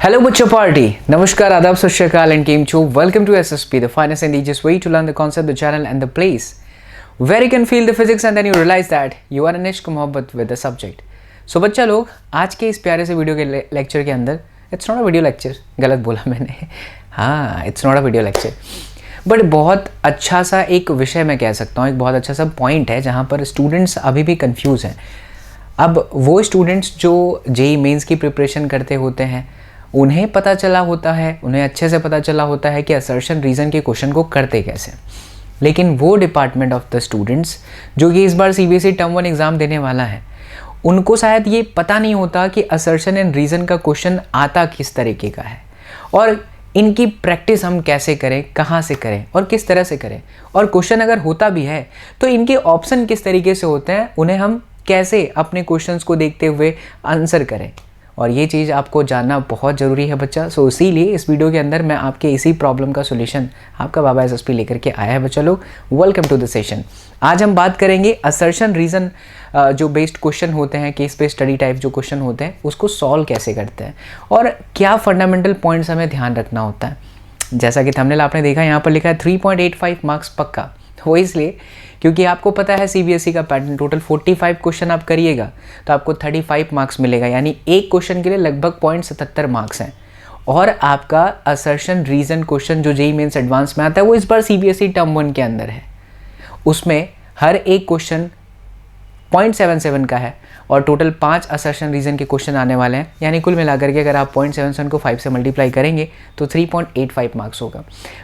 Hello बच्चों party नमस्कार आदाब सत श्री अकाल and came to welcome to SSP the finest and easiest way to learn the concept the channel and the place where you can feel the physics and then you realize that you are an इश्क मोहब्बत with the subject। So बच्चा लोग आज के इस प्यारे से video के लेक्चर के अंदर it's not a video lecture, गलत बोला मैंने, हाँ it's not a video lecture but बहुत अच्छा सा एक विषय मैं कह सकता हूँ, एक बहुत अच्छा सा पॉइंट है जहाँ पर स्टूडेंट्स अभी भी कंफ्यूज हैं। अब वो स्टूडेंट्स जो जेईई मेंस की प्रिपरेशन करते होते हैं उन्हें पता चला होता है, उन्हें अच्छे से पता चला होता है कि असर्शन रीज़न के क्वेश्चन को करते कैसे, लेकिन वो डिपार्टमेंट ऑफ द स्टूडेंट्स जो कि इस बार CBSE टर्म 1 एग्ज़ाम देने वाला है उनको शायद ये पता नहीं होता कि असर्शन एंड रीज़न का क्वेश्चन आता किस तरीके का है और इनकी प्रैक्टिस हम कैसे करें, कहाँ से करें और किस तरह से करें, और क्वेश्चन अगर होता भी है तो इनके ऑप्शन किस तरीके से होते हैं, उन्हें हम कैसे अपने क्वेश्चंस को देखते हुए आंसर करें, और ये चीज़ आपको जानना बहुत ज़रूरी है बच्चा। सो इसीलिए इस वीडियो के अंदर मैं आपके इसी प्रॉब्लम का सोल्यूशन आपका बाबा SSP लेकर के आया है बच्चा लोग। Welcome to the session. आज हम बात करेंगे असर्शन रीज़न जो बेस्ड क्वेश्चन होते हैं, केस बेस्ड स्टडी टाइप जो क्वेश्चन होते हैं उसको सॉल्व कैसे करते हैं और क्या फंडामेंटल पॉइंट्स हमें ध्यान रखना होता है। जैसा कि थंबनेल आपने देखा यहाँ पर लिखा है 3.85 मार्क्स पक्का, वो इसलिए क्योंकि आपको पता है CBSE का पैटर्न टोटल 45 क्वेश्चन आप करिएगा तो आपको 35 मार्क्स मिलेगा, यानी एक क्वेश्चन के लिए लगभग 0.77 मार्क्स हैं। और आपका असर्शन रीज़न क्वेश्चन जो जेईई मेंस एडवांस में आता है वो इस बार CBSE टर्म 1 के अंदर है, उसमें हर एक क्वेश्चन 0.77 का है और टोटल 5 असर्शन रीज़न के क्वेश्चन आने वाले हैं, यानी कुल मिलाकर के अगर आप 0.77 को 5 से मल्टीप्लाई करेंगे तो 3.85 मार्क्स होगा।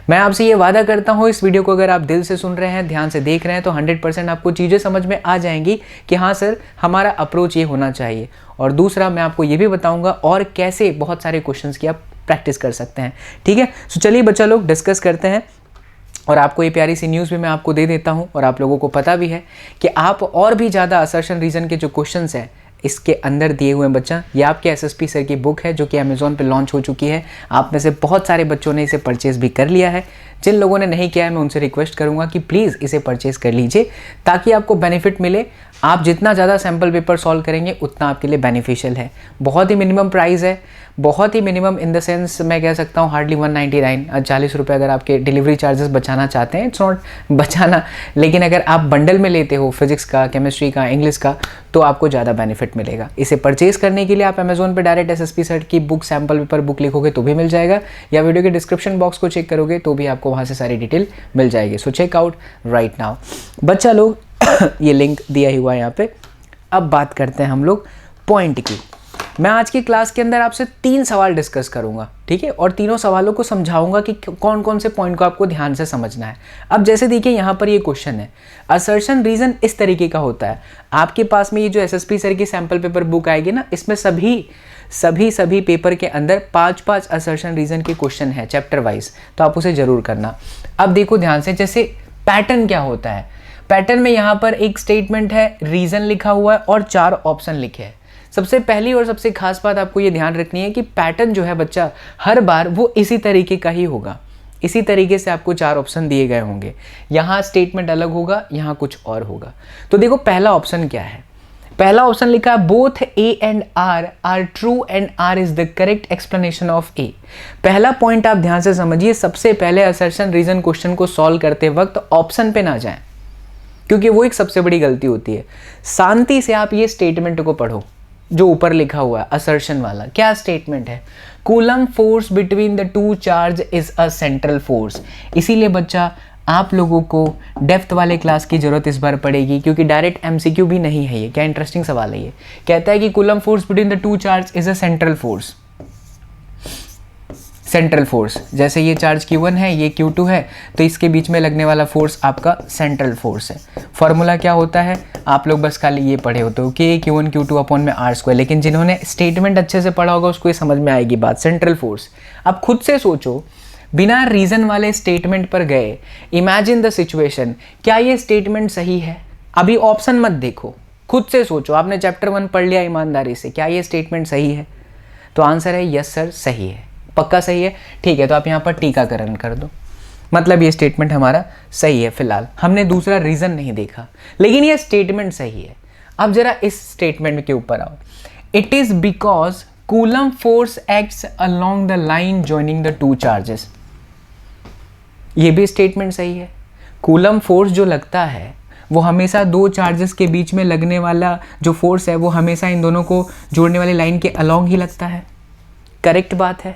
मैं आपसे ये वादा करता हूँ इस वीडियो को अगर आप दिल से सुन रहे हैं, ध्यान से देख रहे हैं तो 100% आपको चीज़ें समझ में आ जाएंगी कि हाँ सर हमारा अप्रोच ये होना चाहिए। और दूसरा मैं आपको ये भी बताऊँगा और कैसे बहुत सारे क्वेश्चन की आप प्रैक्टिस कर सकते हैं। ठीक है, सो चलिए बच्चा लोग डिस्कस करते हैं। और आपको ये प्यारी सी न्यूज़ भी मैं आपको दे देता हूँ और आप लोगों को पता भी है कि आप और भी ज़्यादा असर्शन रीज़न के जो क्वेश्चंस हैं इसके अंदर दिए हुए हैं बच्चा, ये आपके SSP सर की बुक है जो कि अमेज़ॉन पे लॉन्च हो चुकी है। आप में से बहुत सारे बच्चों ने इसे परचेज़ भी कर लिया है, जिन लोगों ने नहीं किया है मैं उनसे रिक्वेस्ट करूँगा कि प्लीज़ इसे परचेज़ कर लीजिए ताकि आपको बेनिफिट मिले। आप जितना ज़्यादा सैम्पल पेपर सॉल्व करेंगे उतना आपके लिए बेनिफिशियल है। बहुत ही मिनिमम प्राइस है, बहुत ही मिनिमम इन द सेंस मैं कह सकता हूँ हार्डली 199 40 रुपये अगर आपके डिलीवरी चार्जेस बचाना चाहते हैं, इट्स नॉट बचाना, लेकिन अगर आप बंडल में लेते हो फिजिक्स का, केमिस्ट्री का, इंग्लिश का तो आपको ज़्यादा बेनिफिट मिलेगा। इसे परचेज करने के लिए आप अमेज़ॉन पे डायरेक्ट SSP सर की बुक सैम्पल पेपर बुक लिखोगे तो भी मिल जाएगा, या वीडियो के डिस्क्रिप्शन बॉक्स को चेक करोगे तो भी आपको वहाँ से सारी डिटेल मिल जाएगी। So check out right now बच्चा लोग ये लिंक दिया ही हुआ है यहाँ पे। अब बात करते हैं हम लोग पॉइंट की। मैं आज की क्लास के अंदर आपसे 3 सवाल डिस्कस करूंगा, ठीक है, और तीनों सवालों को समझाऊंगा कि कौन कौन से पॉइंट को आपको ध्यान से समझना है। अब जैसे देखिए यहाँ पर ये क्वेश्चन है, असर्शन रीज़न इस तरीके का होता है। आपके पास में ये जो SSP सर की सैम्पल पेपर बुक आएगी ना, इसमें सभी पेपर के अंदर 5-5 असर्शन रीज़न के क्वेश्चन है चैप्टर वाइज, तो आप उसे जरूर करना। अब देखो ध्यान से, जैसे पैटर्न क्या होता है, पैटर्न में यहाँ पर एक स्टेटमेंट है, रीज़न लिखा हुआ है और 4 ऑप्शन लिखे हैं। सबसे पहली और सबसे खास बात आपको ये ध्यान रखनी है कि पैटर्न जो है बच्चा हर बार वो इसी तरीके का ही होगा, इसी तरीके से आपको 4 ऑप्शन दिए गए होंगे। यहाँ स्टेटमेंट अलग होगा, यहाँ कुछ और होगा। तो देखो पहला ऑप्शन क्या है, पहला ऑप्शन लिखा है both A and R are true and R is the correct explanation of A। पहला पॉइंट आप ध्यान से समझिए, सबसे पहले असर्शन रीजन क्वेश्चन को सॉल्व करते वक्त ऑप्शन पे ना जाएं, क्योंकि वो एक सबसे बड़ी गलती होती है। शांति से आप ये स्टेटमेंट को पढ़ो जो ऊपर लिखा हुआ है असर्शन वाला। क्या स्टेटमेंट है, coulomb force between the 2 charge is a central force. इसीलिए बच्चा आप लोगों को डेप्थ वाले क्लास की जरूरत इस बार पड़ेगी, क्योंकि डायरेक्ट MCQ भी नहीं है ये। क्या इंटरेस्टिंग सवाल है ये, कहता है कि coulomb force between the 2 charge is a central force. Central force, जैसे ये चार्ज Q1 है, ये Q2 है, तो इसके बीच में लगने वाला फोर्स आपका सेंट्रल फोर्स है। फॉर्मूला क्या होता है, आप लोग बस खाली ये पढ़े होते हो कि Q1 Q2 अपॉन में R², लेकिन जिन्होंने स्टेटमेंट अच्छे से पढ़ा होगा उसको ये समझ में आएगी बात, सेंट्रल फोर्स। अब खुद से सोचो, बिना रीजन वाले स्टेटमेंट पर गए, इमेजिन द सिचुएशन, क्या ये स्टेटमेंट सही है? अभी ऑप्शन मत देखो, खुद से सोचो, आपने चैप्टर 1 पढ़ लिया ईमानदारी से, क्या ये स्टेटमेंट सही है? तो आंसर है यस सर सही है, पक्का सही है। ठीक है, तो आप यहाँ पर टीकाकरण कर दो, मतलब ये स्टेटमेंट हमारा सही है। फिलहाल हमने दूसरा रीजन नहीं देखा, लेकिन ये स्टेटमेंट सही है। अब जरा इस स्टेटमेंट के ऊपर आओ, it is because coulomb force acts along the line joining the two charges. ये भी स्टेटमेंट सही है। कूलम फोर्स जो लगता है वो हमेशा दो चार्जेस के बीच में लगने वाला जो फोर्स है वो हमेशा इन दोनों को जोड़ने वाली लाइन के अलोंग ही लगता है। करेक्ट बात है।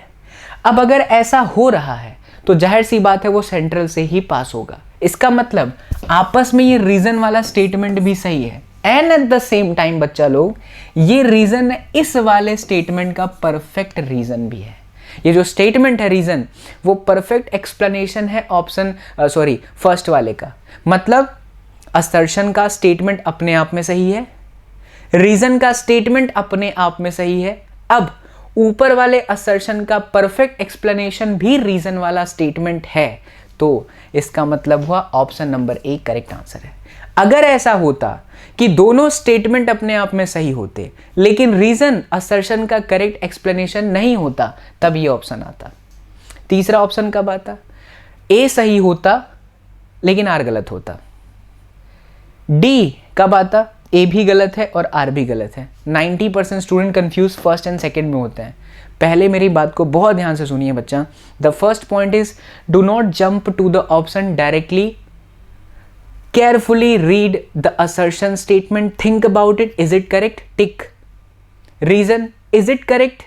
अब अगर ऐसा हो रहा है तो जाहिर सी बात है वो सेंट्रल से ही पास होगा। इसका मतलब आपस में ये रीजन वाला स्टेटमेंट भी सही है and at the same time बच्चा लोग ये रीजन इस वाले स्टेटमेंट का परफेक्ट रीजन भी है। ये जो स्टेटमेंट है रीजन वो परफेक्ट एक्सप्लेनेशन है ऑप्शन फर्स्ट वाले का। मतलब असर्शन का स्टेटमेंट अपने आप में सही है, रीजन का स्टेटमेंट अपने आप में सही है। अब ऊपर वाले असर्शन का परफेक्ट एक्सप्लेनेशन भी रीजन वाला स्टेटमेंट है, तो इसका मतलब हुआ option number A correct answer है। अगर ऐसा होता कि दोनों स्टेटमेंट अपने आप में सही होते लेकिन रीजन असर्शन का करेक्ट एक्सप्लेनेशन नहीं होता तब ये ऑप्शन आता। तीसरा ऑप्शन कब आता? ए सही होता लेकिन आर गलत होता। डी कब आता? ए भी गलत है और आर भी गलत है। 90% student confuse first and second में होते हैं। पहले मेरी बात को बहुत ध्यान से सुनिए बच्चा। The first point is do not jump to the option directly, carefully read the assertion statement, think about it, is it correct, tick. Reason, is it correct,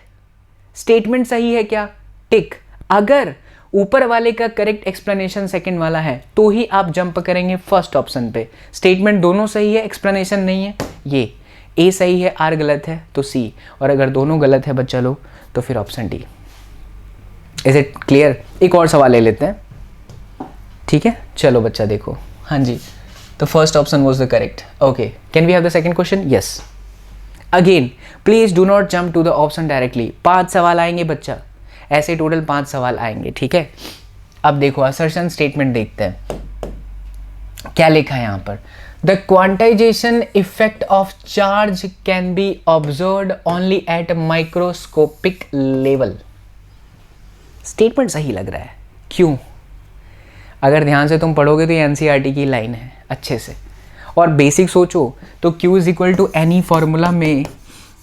statement सही है क्या, टिक। अगर ऊपर वाले का करेक्ट एक्सप्लेनेशन सेकंड वाला है तो ही आप जंप करेंगे फर्स्ट ऑप्शन पे। स्टेटमेंट दोनों सही है, एक्सप्लेनेशन नहीं है, ये ए सही है, आर गलत है तो सी, और अगर दोनों गलत है बच्चा लोग तो फिर option D. Is it clear? एक और सवाल ले लेते हैं, ठीक है? चलो बच्चा देखो, हाँ जी, तो first option was the correct. Okay, can we have the second question? Yes. Again please do not jump to the option directly. 5 सवाल आएंगे बच्चा, ऐसे टोटल 5 सवाल आएंगे, ठीक है? अब देखो असर्शन स्टेटमेंट देखते हैं क्या लिखा है यहां पर। The quantisation effect of charge can be observed only at microscopic level. Statement सही लग रहा है, क्यों? अगर ध्यान से तुम पढ़ोगे तो ये एनसीईआरटी की लाइन है अच्छे से, और बेसिक सोचो तो Q is equal to any formula में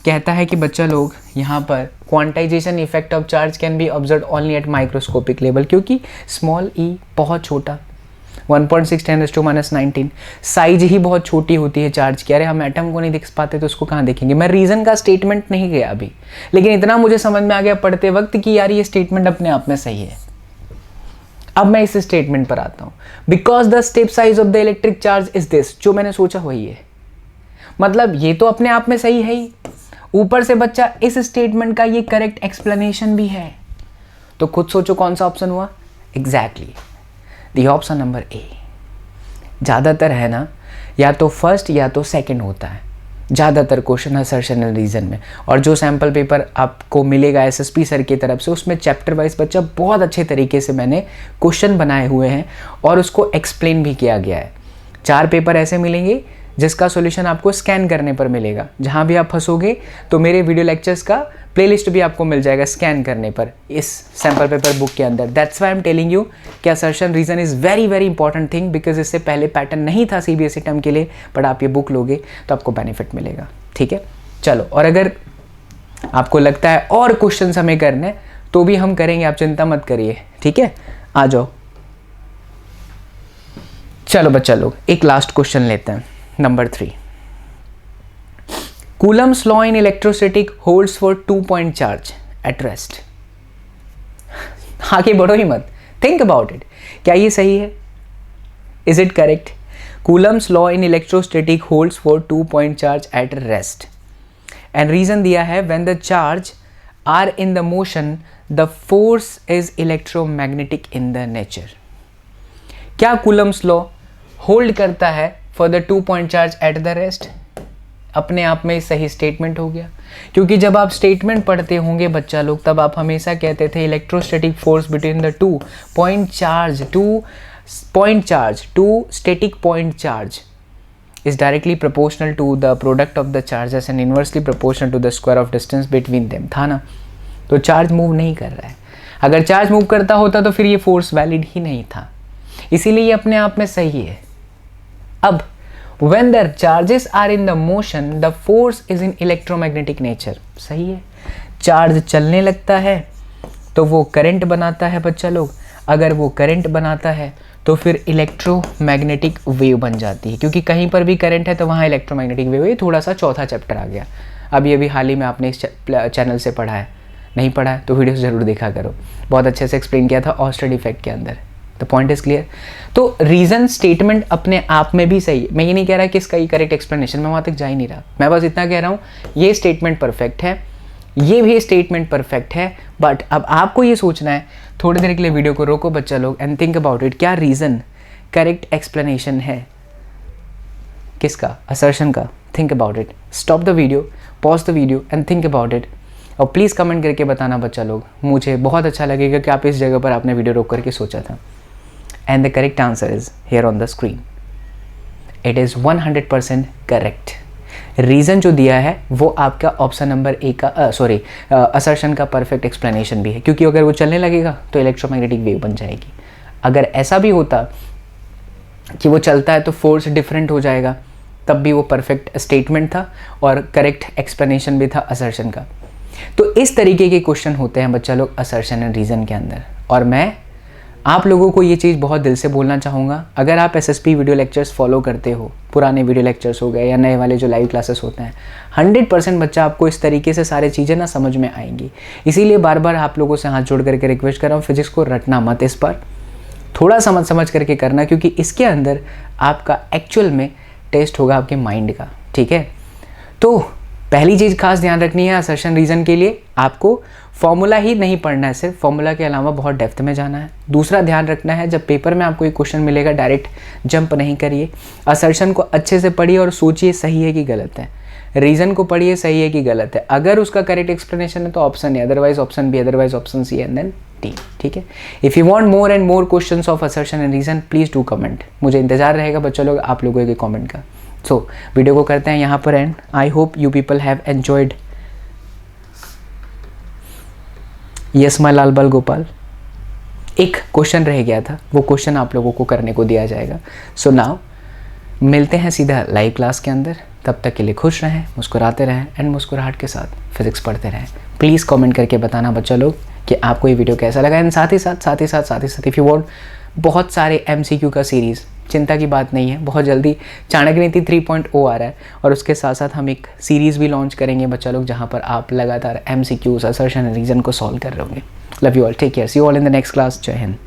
कहता है कि बच्चा लोग यहाँ पर quantisation effect of charge can be observe only at microscopic level, क्योंकि स्मॉल ई बहुत छोटा 1.6 × 10⁻19 साइज ही बहुत छोटी होती है चार्ज की। अरे हम एटम को नहीं देख पाते तो उसको कहाँ देखेंगे। मैं रीजन का स्टेटमेंट नहीं गया अभी, लेकिन इतना मुझे समझ में आ गया पढ़ते वक्त कि यार ये स्टेटमेंट अपने आप में सही है। अब मैं इस स्टेटमेंट पर आता हूँ, because the step size of the electric charge is this. जो मैंने सोचा वही है, मतलब ये तो अपने आप में सही है ही, ऊपर से बच्चा इस स्टेटमेंट का ये करेक्ट एक्सप्लेनेशन भी है, तो खुद सोचो कौन सा ऑप्शन हुआ? Exactly the option number A. ज़्यादातर है ना, या तो फर्स्ट या तो सेकंड होता है ज़्यादातर क्वेश्चन असर्शन एंड रीजन में। और जो सैम्पल पेपर आपको मिलेगा एसएसपी सर की तरफ से, उसमें चैप्टर वाइज बच्चा बहुत अच्छे तरीके से मैंने क्वेश्चन बनाए हुए हैं और उसको एक्सप्लेन भी किया गया है। 4 पेपर ऐसे मिलेंगे जिसका सॉल्यूशन आपको स्कैन करने पर मिलेगा। जहाँ भी आप फंसोगे तो मेरे वीडियो लेक्चर्स का प्लेलिस्ट भी आपको मिल जाएगा स्कैन करने पर इस सैम्पल पेपर बुक के अंदर। That's why I am telling you कि assertion reason is very very important thing, because इससे पहले पैटर्न नहीं था सीबीएसई टर्म के लिए, बट आप ये बुक लोगे तो आपको बेनिफिट मिलेगा, ठीक है? चलो, और अगर आपको लगता है और क्वेश्चन हमें करने तो भी हम करेंगे, आप चिंता मत करिए, ठीक है? आ जाओ। चलो बच्चा लोग, एक लास्ट क्वेश्चन लेते हैं, number 3। Coulomb's law in electrostatic holds for 2-point charge at rest. आगे बढ़ो ही मत, think about it. क्या ये सही है? Is it correct? Coulomb's law in electrostatic holds for 2-point charge at rest. And reason दिया है when the charge are in the motion, the force is electromagnetic in the nature. क्या Coulomb's law hold करता है for the 2-point charge at the rest? अपने आप में सही statement हो गया, क्योंकि जब आप स्टेटमेंट पढ़ते होंगे बच्चा लोग तब आप हमेशा कहते थे electrostatic force between the 2-point charge two static point charge is directly proportional to the product of the charges and inversely proportional to the square of distance between them। था ना? तो चार्ज मूव नहीं कर रहा है। अगर charge move करता होता तो फिर ये फोर्स वैलिड ही नहीं था, इसीलिए ये अपने आप में सही है। अब when the charges are in the motion, the force is in electromagnetic nature। सही है, चार्ज चलने लगता है तो वो करंट बनाता है बच्चा लोग। अगर वो करंट बनाता है तो फिर इलेक्ट्रोमैग्नेटिक वेव बन जाती है, क्योंकि कहीं पर भी करंट है तो वहाँ इलेक्ट्रोमैग्नेटिक वेव। ये थोड़ा सा चौथा चैप्टर आ गया। अब ये भी हाल ही में आपने इस चैनल से पढ़ा है, नहीं पढ़ा है तो वीडियोस ज़रूर देखा करो, बहुत अच्छे से एक्सप्लेन किया था ऑस्टेड इफेक्ट के अंदर। The point is clear. तो रीज़न स्टेटमेंट अपने आप में भी सही है। मैं ये नहीं कह रहा कि इसका ही करेक्ट एक्सप्लेनेशन, मैं वहाँ तक जा ही नहीं रहा। मैं बस इतना कह रहा हूँ ये स्टेटमेंट परफेक्ट है, ये भी स्टेटमेंट परफेक्ट है, बट अब आपको ये सोचना है, थोड़ी देर के लिए वीडियो को रोको बच्चा लोग एंड थिंक अबाउट इट। क्या रीज़न करेक्ट एक्सप्लेनेशन है किसका? असर्शन का। Think about it. Stop the video, pause the video and think about it. और प्लीज़ कमेंट करके बताना बच्चा लोग, मुझे बहुत अच्छा लगेगा कि आप इस जगह पर आपने वीडियो रोक करके सोचा था। And the correct answer is here on the screen. It is 100% correct. Reason जो दिया है वो आपका ऑप्शन नंबर ए का असर्शन का परफेक्ट एक्सप्लेनेशन भी है, क्योंकि अगर वो चलने लगेगा तो इलेक्ट्रोमैग्नेटिक वेव बन जाएगी। अगर ऐसा भी होता कि वो चलता है तो फोर्स डिफरेंट हो जाएगा, तब भी वो परफेक्ट स्टेटमेंट था और करेक्ट एक्सप्लेनेशन भी था असर्शन का। तो इस तरीके के क्वेश्चन होते हैं बच्चा लोग असर्शन एंड रीज़न के अंदर। और मैं आप लोगों को ये चीज़ बहुत दिल से बोलना चाहूँगा, अगर आप एसएसपी वीडियो लेक्चर्स फॉलो करते हो, पुराने वीडियो लेक्चर्स हो गए या नए वाले जो लाइव क्लासेस होते हैं, 100% बच्चा आपको इस तरीके से सारी चीज़ें ना समझ में आएंगी। इसीलिए बार बार आप लोगों से हाथ जोड़ करके रिक्वेस्ट कर रहा हूँ, फिजिक्स को रटना मत, इस पर थोड़ा समझ करके करना, क्योंकि इसके अंदर आपका एक्चुअल में टेस्ट होगा आपके माइंड का। ठीक है, तो पहली चीज़ खास ध्यान रखनी है असर्शन रीज़न के लिए, आपको फॉर्मूला ही नहीं पढ़ना है, सिर्फ फॉर्मूला के अलावा बहुत डेप्थ में जाना है। दूसरा ध्यान रखना है, जब पेपर में आपको एक क्वेश्चन मिलेगा डायरेक्ट जंप नहीं करिए, असर्शन को अच्छे से पढ़िए और सोचिए सही है कि गलत है। रीज़न को पढ़िए सही है कि गलत है। अगर उसका करेक्ट एक्सप्लेनेशन है तो ऑप्शन है, otherwise option B, otherwise option C and then D. ठीक है, if you want more and more questions of assertion and reason, please do comment. मुझे इंतजार रहेगा बच्चों लोग आप लोगों के कमेंट का। सो वीडियो को करते हैं यहाँ पर end. I hope you people have enjoyed. Yes my लाल बाल गोपाल। एक क्वेश्चन रह गया था, वो क्वेश्चन आप लोगों को करने को दिया जाएगा। सो नाउ मिलते हैं सीधा लाइव क्लास के अंदर। तब तक के लिए खुश रहें, मुस्कुराते रहें एंड मुस्कुराहट के साथ फिजिक्स पढ़ते रहें। प्लीज़ कमेंट करके बताना बच्चा लोग कि आपको ये वीडियो कैसा लगा। एंड साथ ही साथ इफ़ यू वांट बहुत सारे MCQ का सीरीज़, चिंता की बात नहीं है, बहुत जल्दी चाणक्य नीति 3.0 आ रहा है और उसके साथ साथ हम एक सीरीज़ भी लॉन्च करेंगे बच्चा लोग, जहाँ पर आप लगातार MCQs, असर्शन एंड रीज़न को सॉल्व कर रहे होंगे। Love you all, take care, see you all in the next class. जय हिंद।